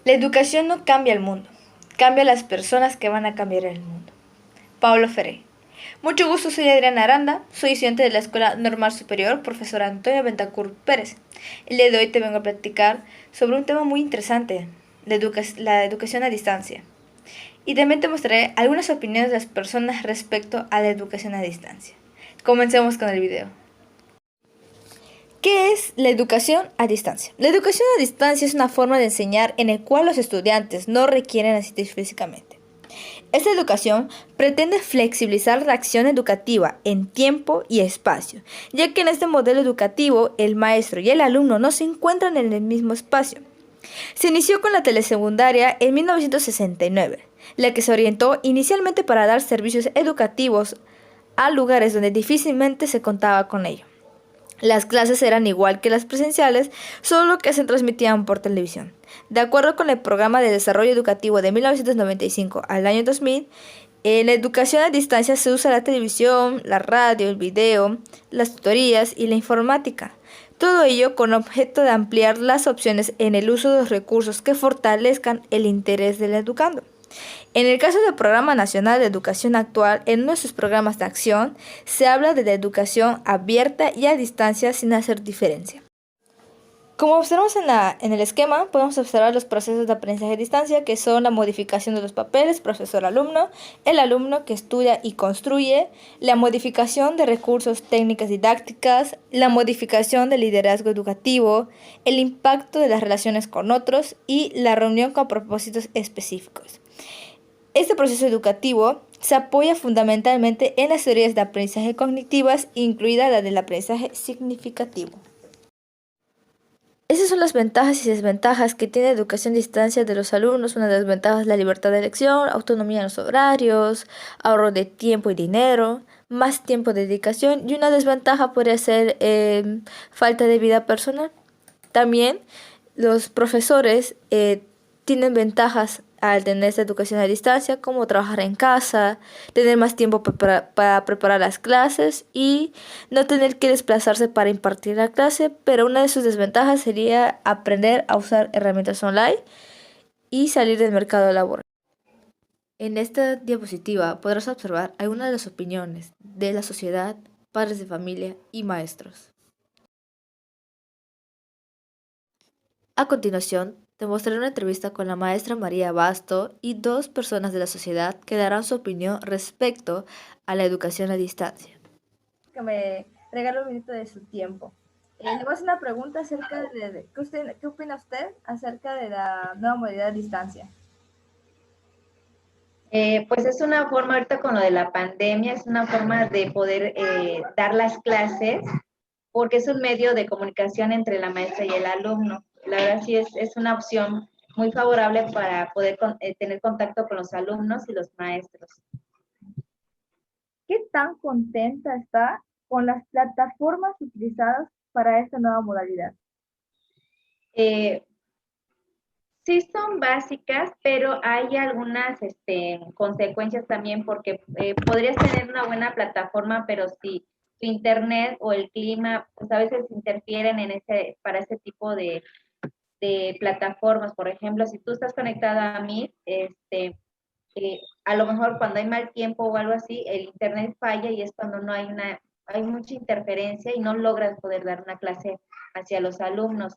La educación no cambia el mundo, cambia las personas que van a cambiar el mundo. Paulo Freire. Mucho gusto, soy Adriana Aranda, soy estudiante de la Escuela Normal Superior, profesora Antonio Bentancur Pérez. El día de hoy te vengo a platicar sobre un tema muy interesante, la educación a distancia. Y también te mostraré algunas opiniones de las personas respecto a la educación a distancia. Comencemos con el video. ¿Qué es la educación a distancia? La educación a distancia es una forma de enseñar en la cual los estudiantes no requieren asistir físicamente. Esta educación pretende flexibilizar la acción educativa en tiempo y espacio, ya que en este modelo educativo el maestro y el alumno no se encuentran en el mismo espacio. Se inició con la telesecundaria en 1969, la que se orientó inicialmente para dar servicios educativos a lugares donde difícilmente se contaba con ello. Las clases eran igual que las presenciales, solo que se transmitían por televisión. De acuerdo con el Programa de Desarrollo Educativo de 1995 al año 2000, en la educación a distancia se usa la televisión, la radio, el video, las tutorías y la informática. Todo ello con objeto de ampliar las opciones en el uso de los recursos que fortalezcan el interés del educando. En el caso del Programa Nacional de Educación actual, en uno de sus programas de acción, se habla de la educación abierta y a distancia sin hacer diferencia. Como observamos en el esquema, podemos observar los procesos de aprendizaje a distancia, que son la modificación de los papeles profesor-alumno, el alumno que estudia y construye, la modificación de recursos técnicas didácticas, la modificación del liderazgo educativo, el impacto de las relaciones con otros y la reunión con propósitos específicos. Este proceso educativo se apoya fundamentalmente en las teorías de aprendizaje cognitivas, incluida la del aprendizaje significativo. Esas son las ventajas y desventajas que tiene la educación a distancia de los alumnos. Una de las ventajas es la libertad de elección, autonomía en los horarios, ahorro de tiempo y dinero, más tiempo de dedicación, y una desventaja podría ser falta de vida personal. También los profesores tienen ventajas al tener esta educación a distancia, como trabajar en casa, tener más tiempo para preparar las clases y no tener que desplazarse para impartir la clase, pero una de sus desventajas sería aprender a usar herramientas online y salir del mercado laboral. En esta diapositiva podrás observar algunas de las opiniones de la sociedad, padres de familia y maestros. A continuación, te mostraré una entrevista con la maestra María Basto y dos personas de la sociedad que darán su opinión respecto a la educación a distancia. Que me regale un minuto de su tiempo. Le voy a hacer una pregunta acerca de ¿qué opina usted acerca de la nueva modalidad a distancia? Pues es una forma, ahorita con lo de la pandemia, es una forma de poder dar las clases, porque es un medio de comunicación entre la maestra y el alumno. La verdad sí es una opción muy favorable para poder tener contacto con los alumnos y los maestros. ¿Qué tan contenta está con las plataformas utilizadas para esta nueva modalidad? Eh, Sí son básicas, pero hay algunas consecuencias también porque podrías tener una buena plataforma, pero si tu internet o el clima, pues a veces interfieren para ese tipo de plataformas. Por ejemplo, si tú estás conectada a mí, a lo mejor cuando hay mal tiempo o algo así, el internet falla y es cuando no hay mucha interferencia y no logras poder dar una clase hacia los alumnos.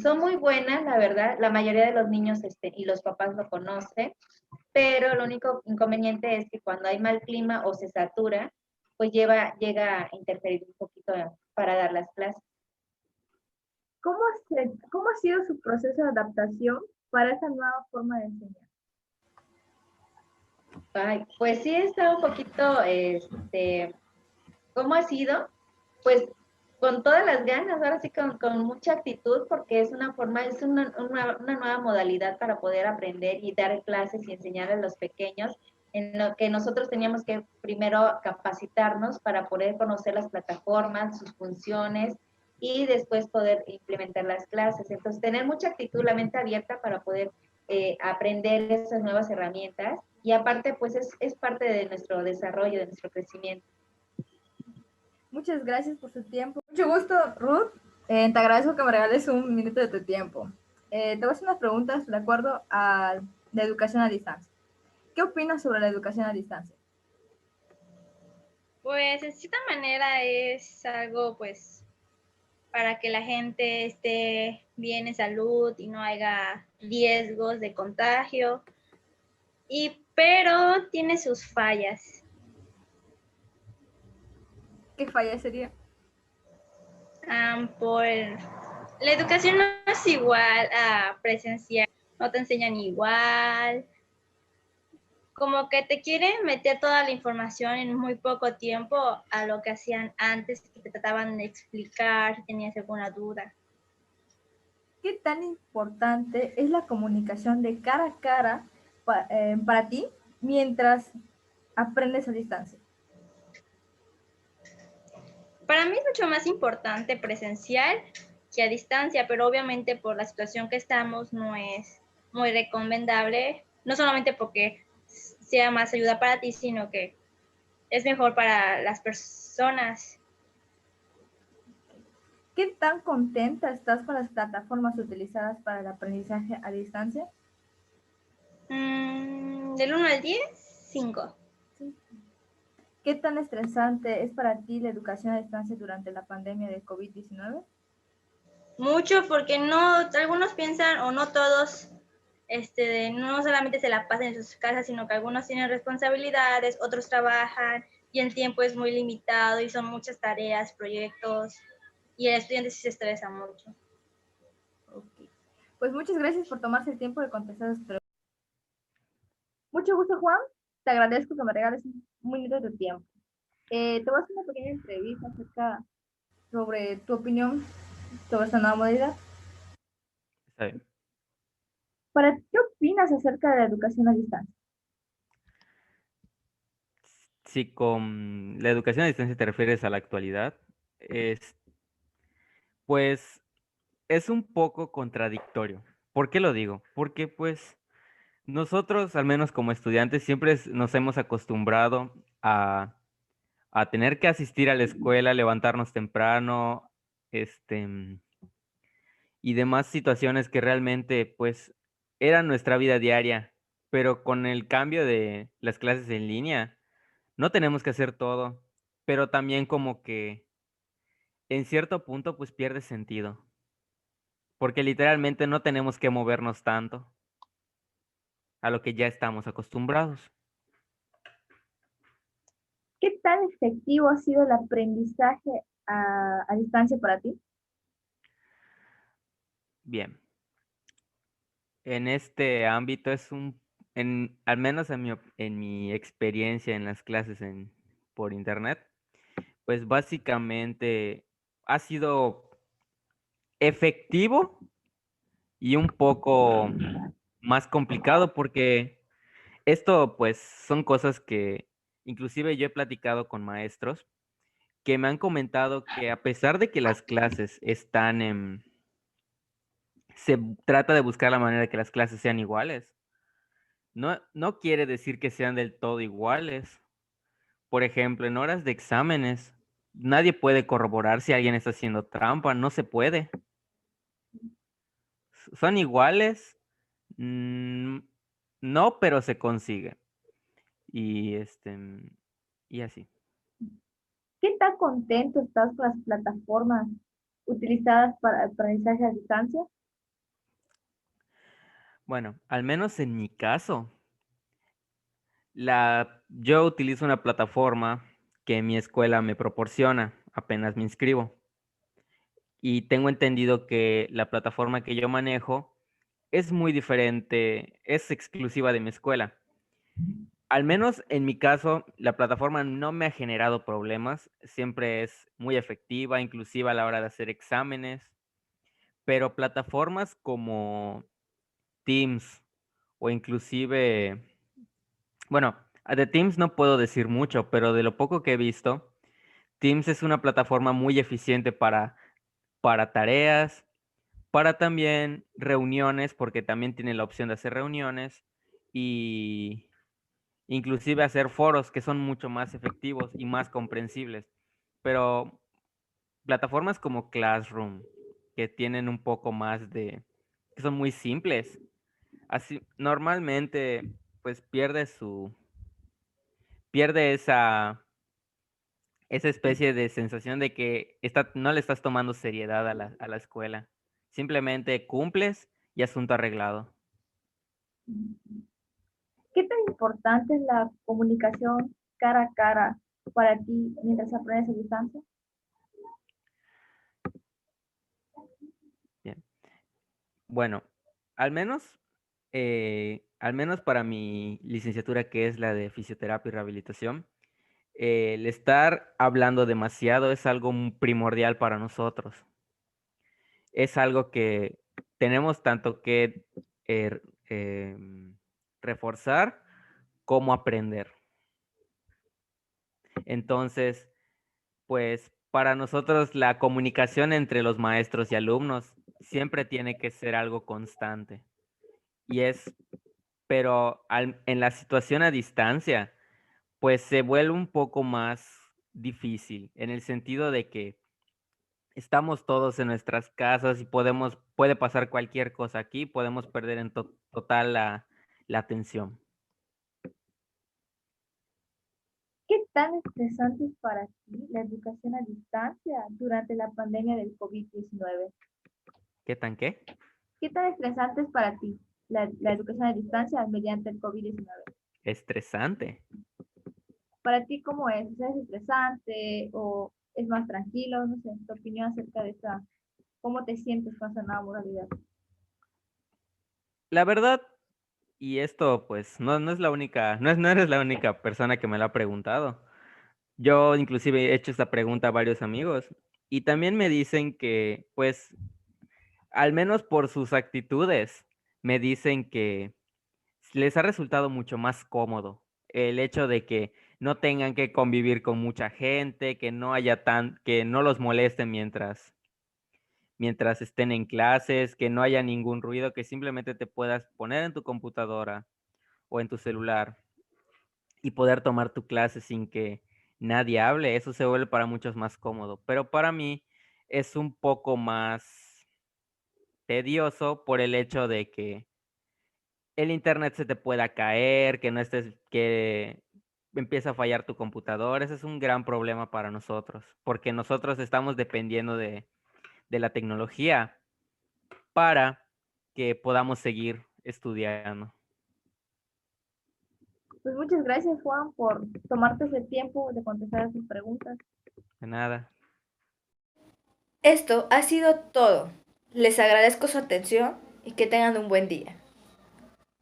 Son muy buenas, la verdad, la mayoría de los niños y los papás lo conocen, pero el único inconveniente es que cuando hay mal clima o se satura, pues llega a interferir un poquito para dar las clases. ¿Cómo ha sido su proceso de adaptación para esta nueva forma de enseñar? Ay, pues sí está un poquito, ¿cómo ha sido? Pues con todas las ganas, ahora sí con mucha actitud, porque es una nueva modalidad para poder aprender y dar clases y enseñar a los pequeños, en lo que nosotros teníamos que primero capacitarnos para poder conocer las plataformas, sus funciones y después poder implementar las clases. Entonces, tener mucha actitud, la mente abierta para poder aprender esas nuevas herramientas y aparte, pues es parte de nuestro desarrollo, de nuestro crecimiento. Muchas gracias por su tiempo. Mucho gusto, Ruth. Te agradezco que me regales un minuto de tu tiempo. Te voy a hacer unas preguntas de acuerdo a la educación a distancia. ¿Qué opinas sobre la educación a distancia? Pues en cierta manera es algo pues para que la gente esté bien en salud y no haya riesgos de contagio. Pero tiene sus fallas. ¿Qué falla sería? Por la educación no es igual a presencial, no te enseñan igual, como que te quieren meter toda la información en muy poco tiempo a lo que hacían antes, que te trataban de explicar si tenías alguna duda. ¿Qué tan importante es la comunicación de cara a cara para ti mientras aprendes a distancia? Para mí es mucho más importante presencial que a distancia, pero obviamente por la situación que estamos no es muy recomendable, no solamente porque sea más ayuda para ti, sino que es mejor para las personas. ¿Qué tan contenta estás con las plataformas utilizadas para el aprendizaje a distancia? Del 1 al 10, 5. Sí. ¿Qué tan estresante es para ti la educación a distancia durante la pandemia de COVID-19? Mucho porque no, algunos piensan o no todos, no solamente se la pasan en sus casas, sino que algunos tienen responsabilidades, otros trabajan y el tiempo es muy limitado y son muchas tareas, proyectos y el estudiante sí se estresa mucho. Okay. Pues muchas gracias por tomarse el tiempo de contestar estas preguntas. Mucho gusto, Juan. Te agradezco que me regales un minuto de tu tiempo. Te voy a hacer una pequeña entrevista acerca sobre tu opinión sobre esta nueva modalidad. Está bien. ¿Para ti qué opinas acerca de la educación a distancia? Si con la educación a distancia te refieres a la actualidad, pues es un poco contradictorio. ¿Por qué lo digo? Porque pues nosotros, al menos como estudiantes, siempre nos hemos acostumbrado a tener que asistir a la escuela, levantarnos temprano, y demás situaciones que realmente pues eran nuestra vida diaria, pero con el cambio de las clases en línea, no tenemos que hacer todo, pero también como que en cierto punto pues pierde sentido, porque literalmente no tenemos que movernos tanto a lo que ya estamos acostumbrados. ¿Qué tan efectivo ha sido el aprendizaje a distancia para ti? Bien, en este ámbito al menos en mi experiencia en las clases por internet, pues básicamente ha sido efectivo y un poco más complicado porque esto pues son cosas que inclusive yo he platicado con maestros que me han comentado que a pesar de que las clases se trata de buscar la manera de que las clases sean iguales, no quiere decir que sean del todo iguales. Por ejemplo, en horas de exámenes, nadie puede corroborar si alguien está haciendo trampa, no se puede. ¿Son iguales? Mm, no, pero se consigue. Y y así. ¿Qué tan contento estás con las plataformas utilizadas para el aprendizaje a distancia? Bueno, al menos en mi caso, yo utilizo una plataforma que mi escuela me proporciona apenas me inscribo. Y tengo entendido que la plataforma que yo manejo es muy diferente, es exclusiva de mi escuela. Al menos en mi caso, la plataforma no me ha generado problemas, siempre es muy efectiva, inclusive a la hora de hacer exámenes, pero plataformas como Teams o inclusive, bueno, de Teams no puedo decir mucho, pero de lo poco que he visto, Teams es una plataforma muy eficiente para tareas, para también reuniones, porque también tiene la opción de hacer reuniones y inclusive hacer foros que son mucho más efectivos y más comprensibles. Pero plataformas como Classroom, que tienen un poco más que son muy simples. Así, normalmente, pues pierde esa especie de sensación de que no le estás tomando seriedad a la escuela. Simplemente cumples y asunto arreglado. ¿Qué tan importante es la comunicación cara a cara para ti mientras aprendes a distancia? Bien. Bueno, al menos, al menos para mi licenciatura, que es la de fisioterapia y rehabilitación, el estar hablando demasiado es algo primordial para nosotros. Es algo que tenemos tanto que eh, reforzar como aprender. Entonces, pues para nosotros la comunicación entre los maestros y alumnos siempre tiene que ser algo constante. Y pero en la situación a distancia, pues se vuelve un poco más difícil, en el sentido de que estamos todos en nuestras casas y puede pasar cualquier cosa aquí, podemos perder en total la atención. ¿Qué tan estresante es para ti la educación a distancia durante la pandemia del COVID-19? ¿Qué tan qué? ¿Qué tan estresante es para ti la educación a distancia mediante el COVID-19? Estresante. ¿Para ti cómo es? O sea, ¿es estresante o es más tranquilo? No sé, tu opinión acerca de esta, ¿cómo te sientes con esa nueva modalidad? La verdad, y esto pues no es la única, no eres la única persona que me lo ha preguntado. Yo inclusive he hecho esta pregunta a varios amigos y también me dicen que pues al menos por sus actitudes, me dicen que les ha resultado mucho más cómodo el hecho de que no tengan que convivir con mucha gente, que no los molesten mientras estén en clases, que no haya ningún ruido, que simplemente te puedas poner en tu computadora o en tu celular y poder tomar tu clase sin que nadie hable. Eso se vuelve para muchos más cómodo, pero para mí es un poco más tedioso por el hecho de que el internet se te pueda caer, que empieza a fallar tu computador. Ese es un gran problema para nosotros, porque nosotros estamos dependiendo de la tecnología para que podamos seguir estudiando. Pues muchas gracias, Juan, por tomarte ese tiempo de contestar a sus preguntas. De nada. Esto ha sido todo. Les agradezco su atención y que tengan un buen día.